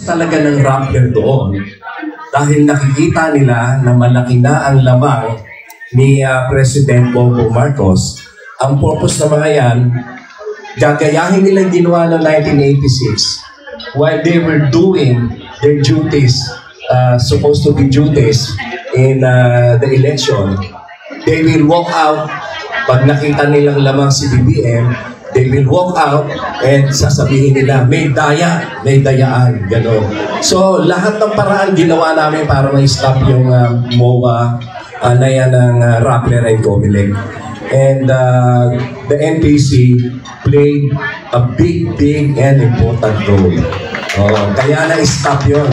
talaga ng Rappler doon dahil nakikita nila na malaki na ang lamang ni President Bongbong Marcos. Ang purpose ng mga yan, gagayahin nilang ginawa noong 1986 while they were doing their duties, supposed to be duties in the election. They will walk out. Pag nakita nilang lamang si BBM, they will walk out and sasabihin nila, may dayaan, gano'n. So, lahat ng paraan ginawa namin para ma-stop yung MOA na yan ng Rappler and Comelec. And the NPC played a big and important role. Kaya na-stop yun.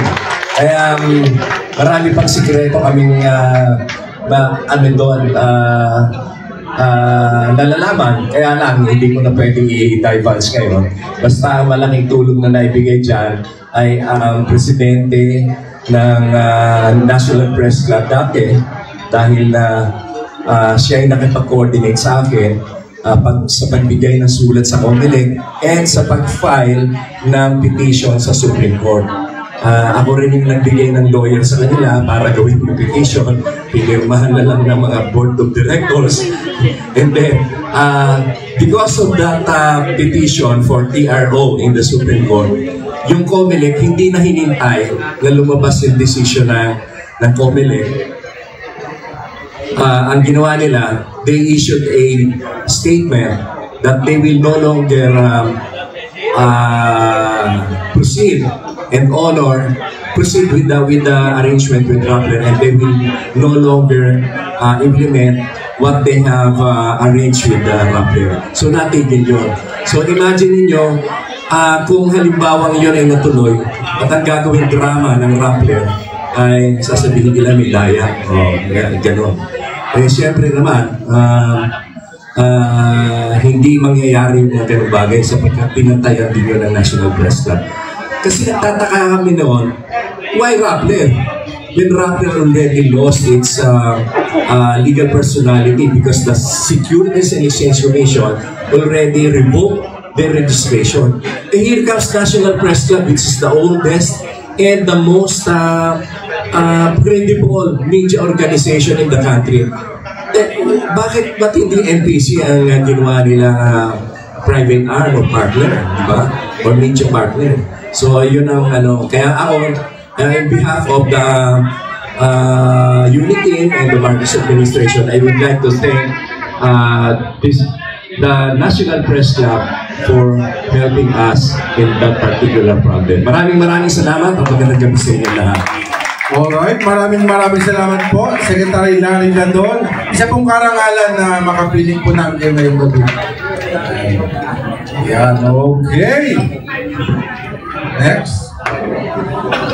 Kaya marami pang sikreto kaming nalalaman, kaya lang hindi ko na pwedeng i-divulge ngayon. Basta malaking tulong na naibigay dyan ay ang presidente ng National Press Club dati dahil siya ay nakipag-coordinate sa akin sa pagbigay ng sulat sa Comelec and sa pag-file ng petition sa Supreme Court. Ako rin yung nagbigay ng lawyer sa kanila para gawin yung petition. Pinirmahan na lang ng mga board of directors. And then, because of that petition for TRO in the Supreme Court, yung Comelec hindi na hinintay na lumabas yung decision ng Comelec. Ang ginawa nila, they issued a statement that they will no longer proceed with the arrangement with Rappler, and they will no longer implement what they have arranged with Rappler. So natigil yun. So imagine niyo kung halimbawa yun ay natuloy at ang gagawing drama ng Rappler ay sasabihin nila may daya. Gano'n. Eh siyempre naman, hindi mangyayari yung ganung bagay sapagkat pinantayan din yun ng National Press Club. Kasi nagtataka kami noon, why Rappler? When Rappler already lost its legal personality because the Securities and Exchange Commission already revoked their registration. And here comes National Press Club, which is the oldest and the most credible media organization in the country. Ba't hindi NPC ang ginawa nilang private arm or partner, di ba? Or media partner. So, yun ang kaya ako, in behalf of the Unity and the Marcos administration, I would like to thank the National Press Club for helping us in that particular problem. Maraming salamat at magandang gabi sa inyo lahat. Alright, maraming salamat po, Secretary Larry Gandon. Isa pong karangalan na makapiling po namin ngayong gabi. Yan, okay. Next.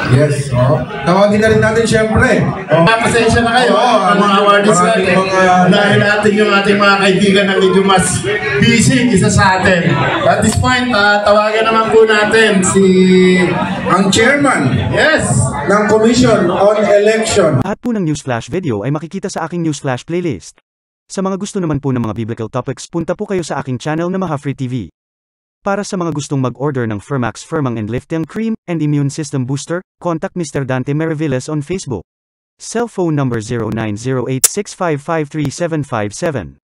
Yes, tawagin na rin natin siyempre. Pasensya na kayo, mga awardees natin. Dahil natin yung ating mga kaibigan na medyo mas busy isa sa atin. At this point, tawagan naman po natin ang chairman. Yes! Ng Commission on Election. Lahat po ng Newsflash video ay makikita sa aking Newsflash playlist. Sa mga gusto naman po ng mga biblical topics, punta po kayo sa aking channel na Maha Free TV. Para sa mga gustong mag-order ng Fermax Firmang and Lifting Cream and Immune System Booster, contact Mr. Dante Maravillas on Facebook. Cell phone number 0908-6553757.